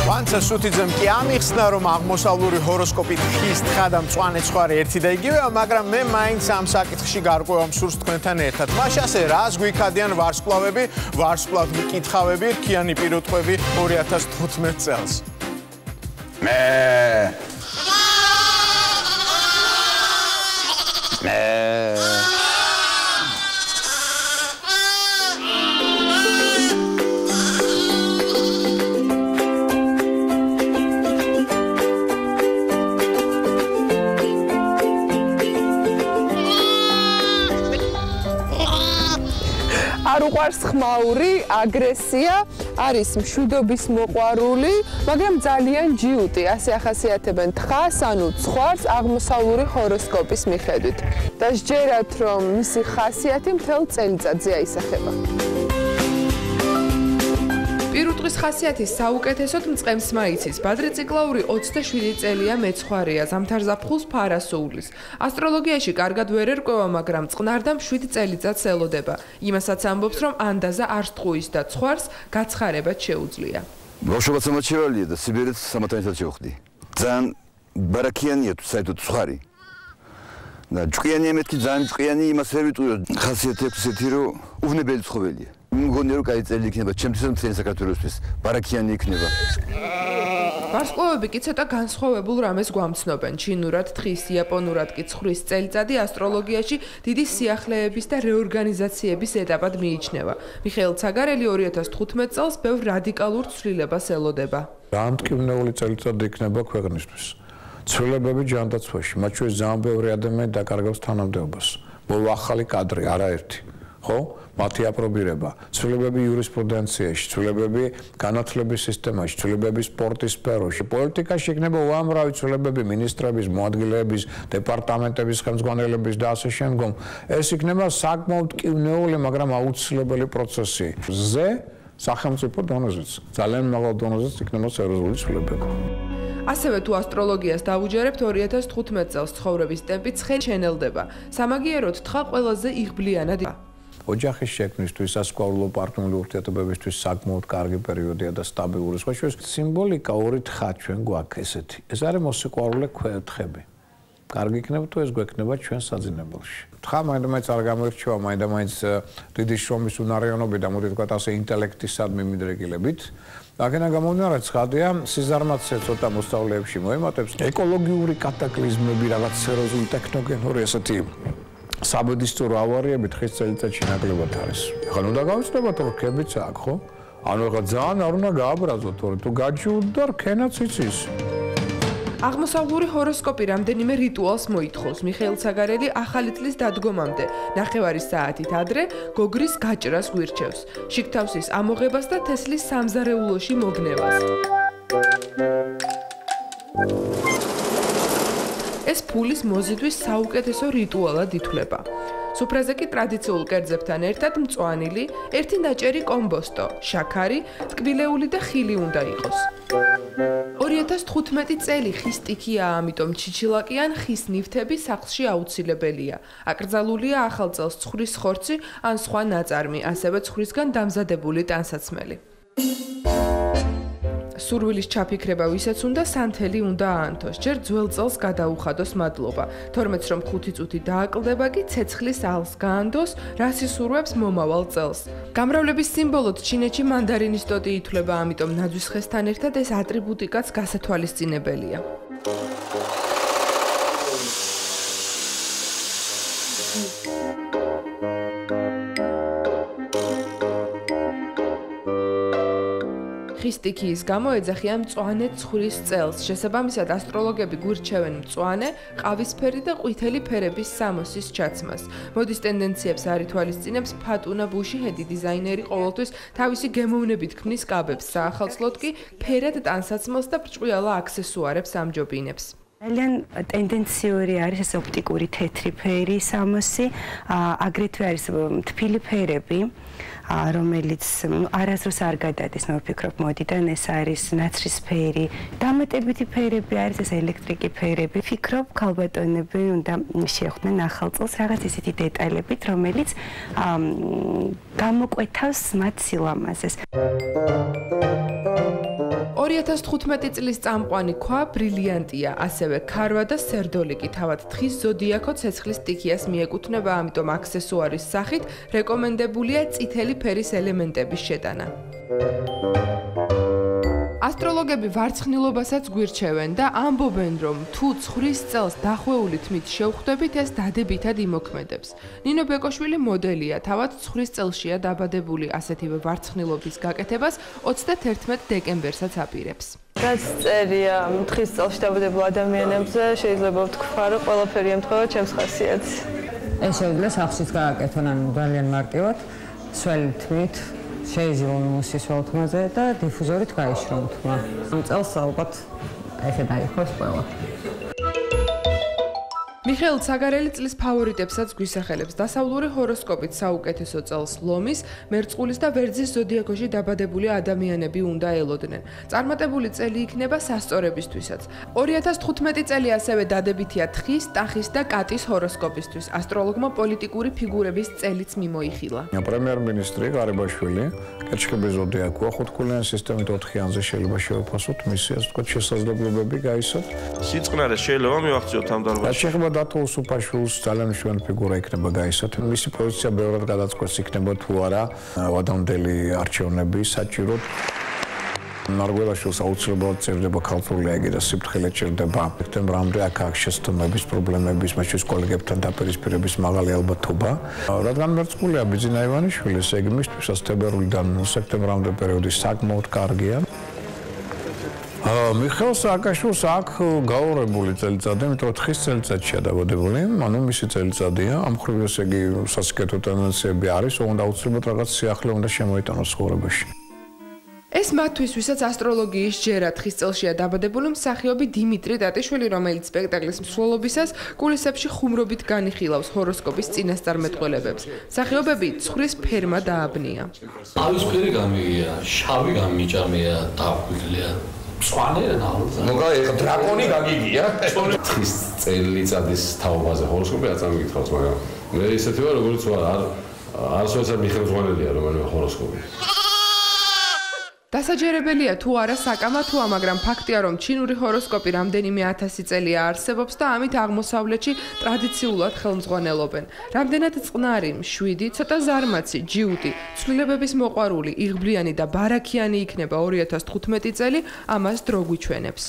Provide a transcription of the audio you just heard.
ვანცა სუთიძემ კი ამიხსნა, რომ აღმოსავლური ჰოროსკოპით ხის თხა და მწვანე ცხვარი ერთი და იგივეა, მაგრამ მე მაინც ამ საკითხში გარკვევა მსურს თქვენთან ერთად. მაშ ასე რას გვიქადიან ვარსკვლავები, ვარსკვლავ მკითხავები, რქიანი პირუტყვები 2015 წელს. არ უყვარს ხმაური, აგრესია, არის მშვიდობის მოყვარული, მაგრამ ძალიან ჯიუტი, ასე ახასიათებენ თხას, ანუ ცხვარს აღმოსავლური ჰოროსკოპის მიხედვით. და სჯერათ, რომ მისი ხასიათი მთელ წელიწადზე აისახება. პირუტყვის ხასიათის საუკეთესოდ მწყემს მაიცის. ბადრე ციკლაური 27 წელია მეცხვარია, ზამთარზაფხულს ფარასუulis. ასტროლოგიაში კარგად ვერ ერკვევა, მაგრამ წყნარ და 7 წელიწადს ელოდება. იმასაც ამბობს, რომ ანდაზა არ სტყუის და ცხვარს გაცხარებად შეუძლია. ბავშვობაც ამაჩევალია და სიბერეთს სამათანიცად შევხვდი. ძალიან ბარაქიანია თუ საერთოდ ცხვარი. და ჭკვიანი მეთქი ძალიან ჭკვიანი იმას ვერ ვიტყვიო. ხასიათი აქვს ესეთი, რომ უვნებელი ცხოველია. მგონია რომ კაი წელი იქნება ჩემთვის მთელი საქართველოსთვის ბარაქიანი იქნება. ვარსკვლავები კი ცოტა განსხვავებულ რამეს გვამცნობენ. ჩინურად, თხის, იაპონურად კი ცხვრის წელიწადი ასტროლოგიაში დიდი სიახლეების და რეორგანიზაციების ეტაპად მიიჩნევა. მიხეილ ცაგარელი 2015 წელს ბევრ რადიკალურ ცვლილებას ელოდება. დამტკივნეული წელიწადი იქნება ქვეყნისთვის. ცვლილებები ჯანდაცვაში, მათ შორის ძალიან ბევრი ადამიანი დაკარგავს თანამდებობას. ბოლო ახალი კადრი, არაერთი. ხო? მათი აპრობირება, ცვლილებები იურისპრუდენციაში, ცვლილებები განათლების სისტემაში, ცვლილებები სპორტის სფეროში, პოლიტიკაში იქნება უამრავი ცვლილებები მინისტრების, მოადგილეების, დეპარტამენტების ხელმძღვანელების და ასე შემდგომ. ეს იქნება საკმაოდ მტკივნეული, მაგრამ აუცილებელი პროცესი. ზე სახელმწიფო დონეზეც, ძალიან მაღალ დონეზეც იქნება სერიოზული ცვლილებები. ასევე თუ ასტროლოგიას დავუჯერებთ 2015 წელს ცხოვრების ტემპი ცხელი შენელდება. სამაგიეროდ თხა ყველაზე იღბლიანად ოჯახის შექმნისთვის, სასიყვარულო პარტნიორული ურთიერთობებისთვის საკმაოდ კარგი პერიოდია და სტაბილური. სხვა შორის სიმბოლიკა ორი თხა ჩვენ გვაქვს ესეთი. ეს არის მოსიყვარულე თხები. კარგი იქნება თუ ეს გვექნება ჩვენ საძინებელში. თხა მაინც არ გამოირჩევა, მაინც დიდი შრომის უნარიანობით და მოდი ვთქვათ ასე ინტელექტისადმი მიდრეკილებით. აქედან გამომდინარე ცხადია, სიზარმაცე ცოტა მოსწავლეებში მოემატებს ეკოლოგიური კატაკლიზმები, რაღაც სერიოზული ტექნოგენური ესეთი საბედისწერო ავარიები თხის წელიწადში ნაკლებად არის. ახლა უნდა გავიცნობოთ, რომ რქებიც აქვს, ხო? ანუ ახლა ძალიან არ უნდა გააბრაზოთ, თორე თუ გაჯიუდ და რქენაც იცის. აღმოსავლური ჰოროსკოპი რამდენიმე რიტუალს მოითხოვს. მიხეილ ცაგარელი ახალი წლის დადგომამდე, ნახევარის საათით ადრე, გოგრის გაჭრას გვირჩევს, შიგთავსის ამოღებას და თესლის სამზარეულოში მოგნევას. ეს ფულის მოზიდვის საუკეთესო რიტუალად ითვლება. სუფრაზე კი ტრადიციულ კერძებთან ერთად მწვანილი, ერთი ნაჭერი კომბოსტო, შაქარი, ტკბილეული და ხილი უნდა იყოს. 2015 წელი ხის სტიქია, ამიტომ ჩიჩილაკი ან ხის ნივთები სახლში აუცილებელია. აკრძალულია ახალ წელს ცხვრის ხორცი ან სხვა ნაწარმი, ასევე ცხვრისგან დამზადებული ტანსაცმელი. სურვილის ჩაფიქრება ვისაც უნდა სანთელი უნდა აანთოს. ჯერ ძველ წელს გადაუხადოს მადლობა. 12-ს რომ 5 წუთი დააკლდება კი ცეცხლის ალს გაანდოს, რაც ისურვებს მომავალ წელს. გამრავლების სიმბოლოდ ჩინეთში მანდარინის ტოტი ითვლება, ამიტომ ნაძვის ხესთან ერთად ეს ატრიბუტიკაც გასათვალისწინებელია. ხის სტიქიის გამო ეძახიან მწვანე ცხვრის წელს. შესაბამისად, ასტროლოგები გვირჩევენ მწვანე, ყავისფერი და ყვითელი ფერების სამოსის ჩაცმას. მოდის ტენდენციებს არ ითვალისწინებს ფატუნა ბუშიჰედი დიზაინერი ყოველთვის თავისი გემოვნებით ქმნის კაბებს, საახალწლოდ კი ფერად ტანსაცმელს და ბრჭყვიალა აქსესუარებს ამჯობინებს. ძალიან ტენდენციური არის ეს ოპტიკური თეთრი ფერი სამოსი, აგრეთვე არის თბილი ფერები, რომელიც არასდროს არ გადადის, მე ვფიქრობ, მოდიდან ეს არის ნაცრისფერი, დამატებითი ფერები არის ეს ელექტრიკი ფერები. ვფიქრობ, ქალბატონები უნდა შეხვდნენ ახალ წელს რაღაც ისეთი დეტალებით, რომელიც გამოკვეთავს მათ სილამაზეს. 2015 წლის წამყვანი ქვა ბრილიანტია, ასევე ქარვა და სერდოლიკი თავად თხის ზოდიაქო ცეცხლის სტიქიას მიეკუთვნება, ამიტომ აქსესუარის სახით რეკომენდებულია წითელი ფერის ელემენტების შეტანა. ასტროლოგები ვარცხნილობასაც გვირჩევენ და ამბობენ, რომ თუ ცხვრის წელს დახვეული თმით შევხვდებით, ეს დადებითად იმოქმედებს. ნინო ბეკოშვილი მოდელია, თავად ცხვრის წელშია დაბადებული, ასეთივე ვარცხნილობის გაკეთებას 31 დეკემბერსაც აპირებს. რაც წერია თხის წელში დაბადებულ ადამიანებზე, შეიძლება ვთქვა, რომ ყველაფერი ემთხვევა ჩემს ხასიათს. ეს შეუძლია სახლშიც გააკეთონ, ანუ ძალიან მარტივად, სველი თმით შეიძლება მოსისველ თმაზე და დიფუზორით გაიშრონ თმა. ამ წელს ალბათ ესე დაიხოს ყველა. მიხეილ ცაგარელი წლის ფავორიტებსაც გვისახელებს. დასავლური ჰოროსკოპით საუკეთესო წელს ლომის, მერწყულის და ვერძის ზოდიაქოში დაბადებული ადამიანები უნდა ელოდნენ. წარმატებული წელი იქნება სასწორებისთვისაც. 2015 წელი ასევე დადებითია თხის, ტახის და კატის ჰოროსკოპისთვის. ასტროლოგმა პოლიტიკური ფიგურების წელიც მიმოიხილა. პრემიერ-მინისტრი გარიბაშვილი, კერჩხების ზოდიაქოა, ხუთქულიანი სისტემით 4-იანზე შეიძლება შევაფასოთ მისი, ასე ვთქვათ, შესაძლებლობები გაისოთ. სიწყნარეს შეიძლება მივახციოთ ამ დარბაზში. დათო უსუფაშვილს ძალიან მნიშვნელოვანი ფიგურა იქნება გაისოთ. მისი პოზიცია ბევრად გადაწყვეტს იქნება თუ არა ვადამდელი არჩევნები საჭიროდ. ნარგველაშვილს აუცილებლად წერდება ქალწული აიგი და სიფრთხილე ჭირდება. სექტემბრამდე აქ შეცდომების პრობლემების, მათ შორის კოლეგებთან დაპირისპირების მაღალი ალბათობა. რადგან მერწყულია ბიძინა ივანიშვილი, ესე იგი მისთვისაც თებერვლიდან სექტემბრამდე პერიოდი საკმაოდ კარგია. მიხეილ სააკაშვილს აქ გაურებული წელიწადი, იმიტომ რომ თხის წელიწადშია დაბადებული, ანუ მისი წელიწადია, ამ მხრივ ესე იგი სასიკეთო ტენდენციები არის, უნდა აუცილებლად რაღაც სიახლე უნდა შემოიტანოს ცხოვრებაში. ეს მათთვის, ვისაც ასტროლოგიის ჯერა თხის წელშია დაბადებული მსახიობი დიმიტრი ტატიშვილი, რომელიც სპექტაკლის მსვლელობისას კულისებში ხუმრობით განიხილავს ჰოროსკოპის წინასწარმეტყველებებს. მსახიობები ცხვრის ფერმა დააბნია. ავისფერი გამიგია, შავი გამიჭამია, დაგვიძლია. მოგა დრაკონი გაგიგია. თხის წელიწადის თაობაზე ჰოროსკოპი არ წამიკითხავს, მაგრამ მე ისეთი ვარ, როგორც ვარ, არასოდეს მიხელძღვანელია რომელიმე ჰოროსკოპი. დასაჯერებელია თუ არა საკამათოა, მაგრამ ფაქტია, რომ ჩინური ჰოროსკოპი რამდენიმე 1000 წელია არსებობს და ამით აღმოსავლეთში ტრადიციულად ხელმძღვანელობენ. რამდენად წყნარი, მშვიდი, ცოტა ზარმაცი, ჯიუტი, ცვლილებების მოყვარული, იღბლიანი და ბარაქიანი იქნება 2015 წელი, ამას დრო გვიჩვენებს.